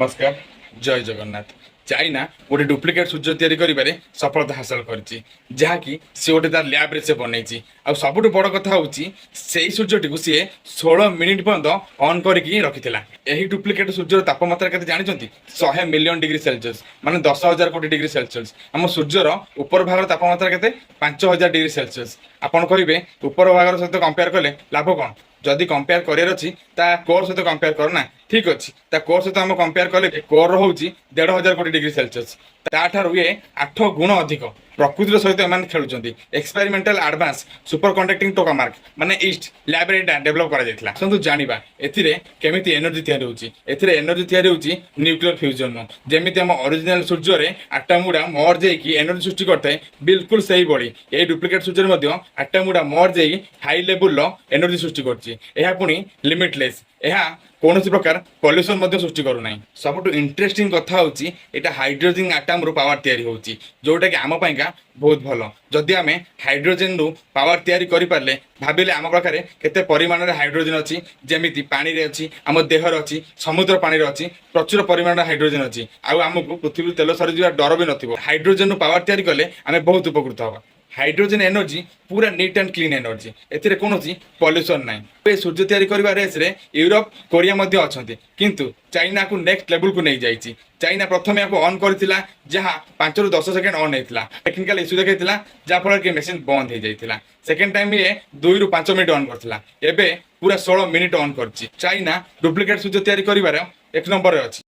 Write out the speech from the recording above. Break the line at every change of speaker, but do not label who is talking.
नमस्कार। जय जगन्नाथ। चाइना गोटे डुप्लिकेट सूर्य तैयारी करिबारे सफलता हासिल करिछि जहाँकि से गोटे तार लैब रे से बनैछि। आ सबुठु बड़ कथा होछि सेही सूर्यटी को सी 16 मिनिट पर्यंत ऑन करके रखिथिला। एही डुप्लिकेट सूर्यर तापमात्रा केते जानिछंती 100 मिलियन डिग्री सेल्सियस माने 10,000 कोटी डिग्री सेल्सियस। हम सूर्यर ऊपर भागर तापमात्रा केते 5,000 डिग्री सेल्सियस। आपण कहिबे ऊपर भागर सहित कंपेयर कले लाभ कोन? जदि कंपेयर करार अच्छी कोर सहित कंपेयर करना ठीक अच्छी कोर सहित आम कंपेयर कले कोर होची 1,500 कोटी डिग्री सेल्सियस ताठार ये 8 गुण अधिक प्रकृतिर सहित एम खेलुंट experimental advance superconducting tokamak माने ईस्ट लैब रे डेवलप करा जायतिला। आसंतु जानिबा एथिरे केमिति एनर्जी तयारी होची। एथिरे एनर्जी तयारी होची न्यूक्लियर फ्यूजन जेमिति हम ओरिजिनल सूर्य रे आटम गुडा मर्ज होई एनर्जी सृष्टि करते बिल्कुल सही बड़ी ए डुप्लिकेट सूर्य मध्ये आटम गुडा मर्ज होई हाई लेवल रो एनर्जी सृष्टि करची। एहा पुनी लिमिटलेस एहा कौन प्रकार पल्यूशन सृष्टि करूना। सबुठ इंटरेस्टिंग कथा होची एटा हाइड्रोजन आटम रु पावर तैयारी होची जोटा कि आम पाइका बहुत भल। जदि आम हाइड्रोजन रु पावर तैयारी करि पारले भाबिले आम पाखरे केते परिमाण रे हाइड्रोजन अछि जेमिति पानी रे अछि आम देहर अछि समुद्र पानी रे अछि प्रचुर परिमाण हाइड्रोजन अछि आउ हमकु पृथ्वी तेल सरी जिवा डर भी नथिबो। हाइड्रोजन रु पावर तैयारी कले आम बहुत उपकृत हबा। हाइड्रोजन एनर्जी पूरा नीट एंड क्लीन एनर्जी एथिरे कोनोसी पॉल्यूशन नाही। ए सूर्य तैयारी करबा रेस रे यूरोप कोरिया मध्ये अछंती किंतु चाइना को नेक्स्ट लेवल को नहीं जाइछि। चाइना प्रथम याको ऑन करथिला जहा 5 रु 10 सेकंड ऑन हेतिला टेक्निकल इशू देखैतिला जा फल के मशीन बंद हे जाइतिला। सेकंड टाइम ये 2 रु 5 मिनिट ऑन करथिला एबे पूरा 16 मिनिट ऑन करछि। चाइना डुप्लिकेट सूर्य तैयारी करिबार एक नंबर रे अछि।